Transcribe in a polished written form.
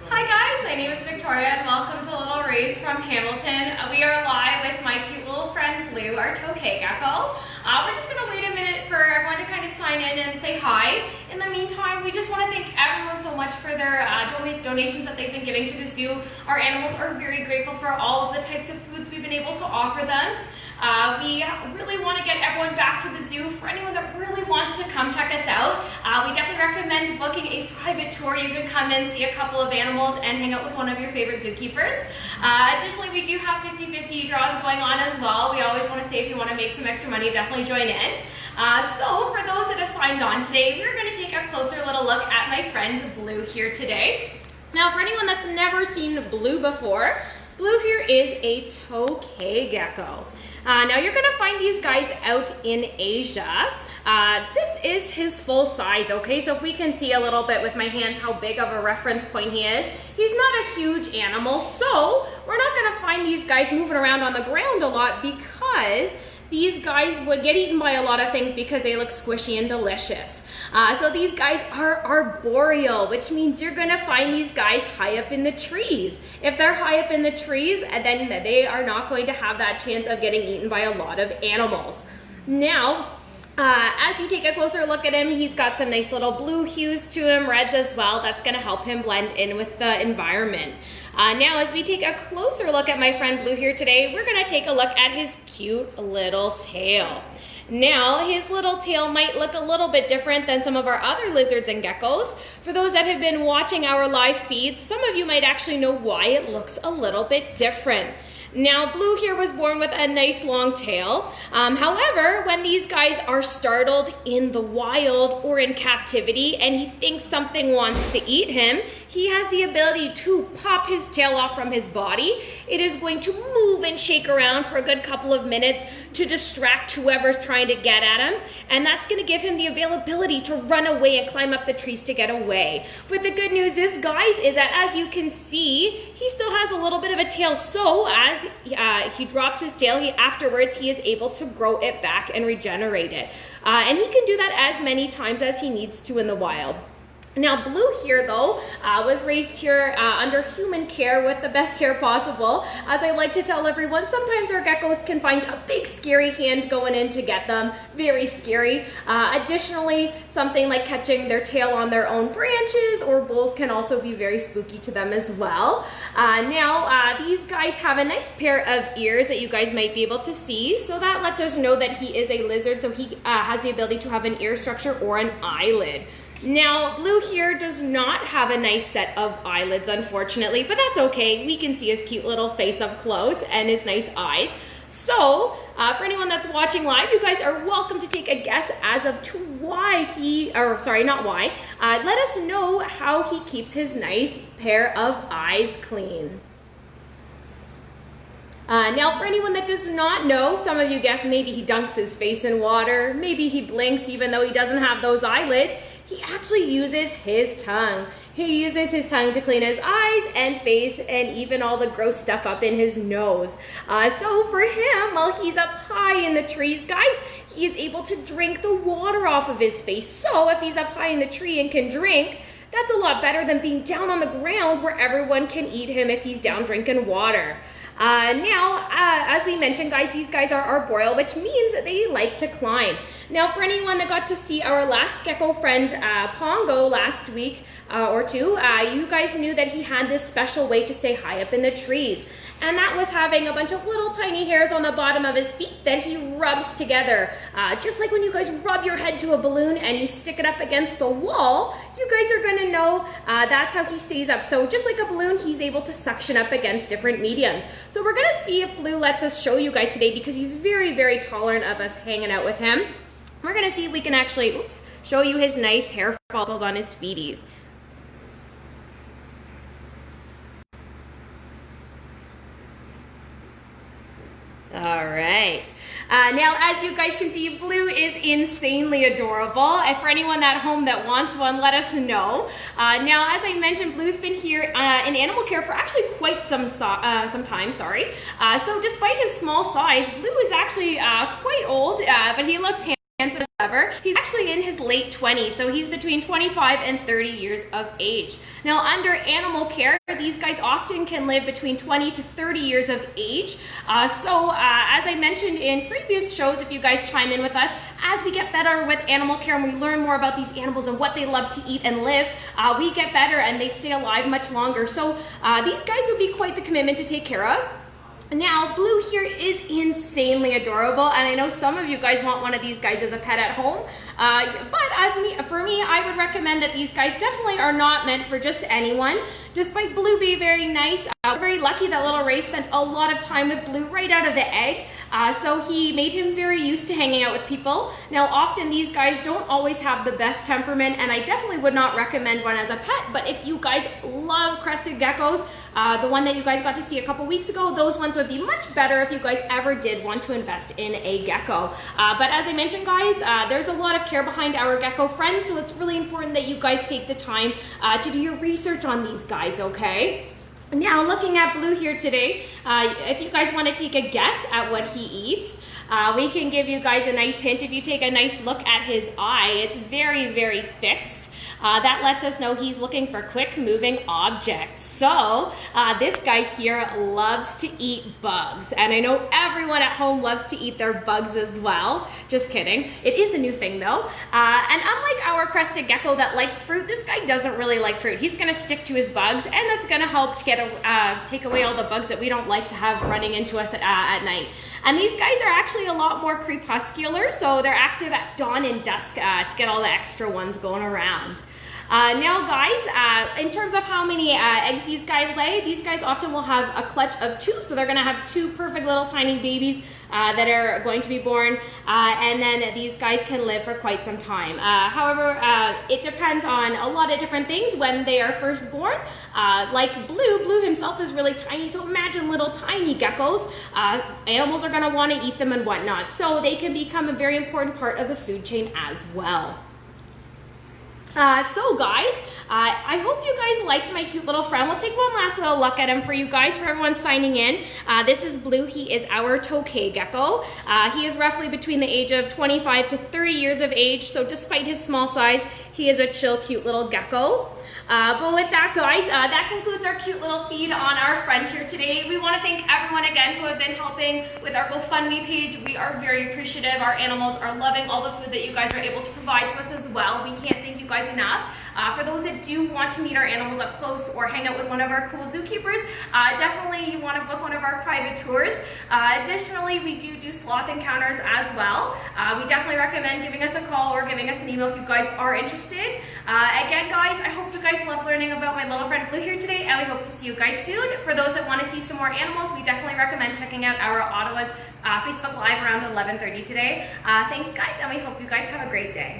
Hi guys, my name is Victoria and welcome to Little Rays from Hamilton. We are live with my cute little friend Blue, our tokay gecko. We're just going to wait a minute for everyone to kind of sign in and say hi. In the meantime, we just want to thank everyone so much for their donations that they've been giving to the zoo. Our animals are very grateful for all of the types of foods we've been able to offer them. We really want to get everyone back to the zoo. For anyone that really wants to come check us out, we definitely recommend booking a private tour. You can come in, see a couple of animals, and hang out with one of your favorite zookeepers. Additionally, we do have 50-50 draws going on as well. We always want to say if you want to make some extra money, definitely join in. So for those that have signed on today, we're going to take a closer little look at my friend Blue here today. Now, for anyone that's never seen Blue before, Blue here is a tokay gecko. Now you're going to find these guys out in Asia. This is his full size, okay? So if we can see a little bit with my hands how big of a reference point he is, he's not a huge animal, so we're not going to find these guys moving around on the ground a lot because these guys would get eaten by a lot of things because they look squishy and delicious. So these guys are arboreal, which means you're gonna find these guys high up in the trees. If they're high up in the trees, then they are not going to have that chance of getting eaten by a lot of animals. Now, as you take a closer look at him, he's got some nice little blue hues to him, reds as well. That's gonna help him blend in with the environment. Now, as we take a closer look at my friend Blue here today, we're gonna take a look at his cute little tail. Now, his little tail might look a little bit different than some of our other lizards and geckos. For those that have been watching our live feeds, some of you might actually know why it looks a little bit different. Now, Blue here was born with a nice long tail. However, when these guys are startled in the wild or in captivity and he thinks something wants to eat him, he has the ability to pop his tail off from his body. It is going to move and shake around for a good couple of minutes to distract whoever's trying to get at him, and that's going to give him the availability to run away and climb up the trees to get away. But the good news is, guys, is that as you can see, he still has a little bit of a tail, so as he drops his tail, afterwards he is able to grow it back and regenerate it. And he can do that as many times as he needs to in the wild. Now, Blue here, though, was raised here under human care with the best care possible. As I like to tell everyone, sometimes our geckos can find a big scary hand going in to get them. Very scary. Additionally, something like catching their tail on their own branches or bulls can also be very spooky to them as well. Now, these guys have a nice pair of ears that you guys might be able to see. So that lets us know that he is a lizard, so he has the ability to have an ear structure or an eyelid. Now, Blue here does not have a nice set of eyelids, unfortunately, but that's okay. We can see his cute little face up close and his nice eyes. So, for anyone that's watching live, you guys are welcome to take a guess as of to why let us know how he keeps his nice pair of eyes clean. Now, for anyone that does not know, some of you guessed maybe he dunks his face in water, maybe he blinks even though he doesn't have those eyelids. He actually uses his tongue. He uses his tongue to clean his eyes and face and even all the gross stuff up in his nose. So for him, while he's up high in the trees, guys, he is able to drink the water off of his face. So if he's up high in the tree and can drink, that's a lot better than being down on the ground where everyone can eat him if he's down drinking water. Now, as we mentioned, guys, these guys are arboreal, which means that they like to climb. Now, for anyone that got to see our last gecko friend, Pongo, last week or two, you guys knew that he had this special way to stay high up in the trees. And that was having a bunch of little tiny hairs on the bottom of his feet that he rubs together. Just like when you guys rub your head to a balloon and you stick it up against the wall, you guys are gonna know that's how he stays up. So just like a balloon, he's able to suction up against different mediums. So we're gonna see if Blue lets us show you guys today because he's very, very tolerant of us hanging out with him. We're gonna see if we can actually, show you his nice hair follicles on his feeties. All right. Now, as you guys can see, Blue is insanely adorable. And for anyone at home that wants one, let us know. Now, as I mentioned, Blue's been here in animal care for actually quite some time. So despite his small size, Blue is actually quite old, but he looks handsome ever. He's actually in his late 20s, so he's between 25 and 30 years of age. Now, under animal care, these guys often can live between 20 to 30 years of age. As I mentioned in previous shows, if you guys chime in with us, as we get better with animal care and we learn more about these animals and what they love to eat and live, we get better and they stay alive much longer. So these guys would be quite the commitment to take care of. Now, Blue here is insanely adorable, and I know some of you guys want one of these guys as a pet at home, but for me, I would recommend that these guys definitely are not meant for just anyone. Despite Blue being very nice, we're very lucky that little Ray spent a lot of time with Blue right out of the egg, so he made him very used to hanging out with people. Now, often these guys don't always have the best temperament, and I definitely would not recommend one as a pet, but if you guys love crested geckos, the one that you guys got to see a couple weeks ago, those ones would be much better if you guys ever did want to invest in a gecko. But as I mentioned, guys, there's a lot of care behind our gecko friends, so it's really important that you guys take the time to do your research on these guys, okay? Now, looking at Blue here today, if you guys want to take a guess at what he eats, we can give you guys a nice hint. If you take a nice look at his eye, it's very, very fixed. That lets us know he's looking for quick moving objects. So this guy here loves to eat bugs. And I know everyone at home loves to eat their bugs as well. Just kidding. It is a new thing though. And unlike our crested gecko that likes fruit, this guy doesn't really like fruit. He's gonna stick to his bugs, and that's gonna help take away all the bugs that we don't like to have running into us at night. And these guys are actually a lot more crepuscular, so they're active at dawn and dusk to get all the extra ones going around. Now guys, in terms of how many eggs these guys lay, these guys often will have a clutch of 2, so they're gonna have 2 perfect little tiny babies that are going to be born, and then these guys can live for quite some time. However, it depends on a lot of different things when they are first born. Like Blue himself is really tiny, so imagine little tiny geckos. Animals are gonna wanna eat them and whatnot, so they can become a very important part of the food chain as well. So guys, I hope you guys liked my cute little friend. We'll take one last little look at him for you guys, for everyone signing in. This is Blue. He is our Tokay gecko. He is roughly between the age of 25 to 30 years of age, so despite his small size, he is a chill, cute little gecko. But with that, guys, that concludes our cute little feed on our friends here today. We want to thank everyone again who have been helping with our GoFundMe page. We are very appreciative. Our animals are loving all the food that you guys are able to provide to us as well. We can't thank you guys enough. For those that do want to meet our animals up close or hang out with one of our cool zookeepers, definitely you want to book one of our private tours. Additionally, we do sloth encounters as well. We definitely recommend giving us a call or giving us an email if you guys are interested. Again, guys, I hope you guys love learning about my little friend Blue here today, and we hope to see you guys soon. For those that want to see some more animals, we definitely recommend checking out our Ottawa's Facebook Live around 11:30 today. Thanks, guys, and we hope you guys have a great day.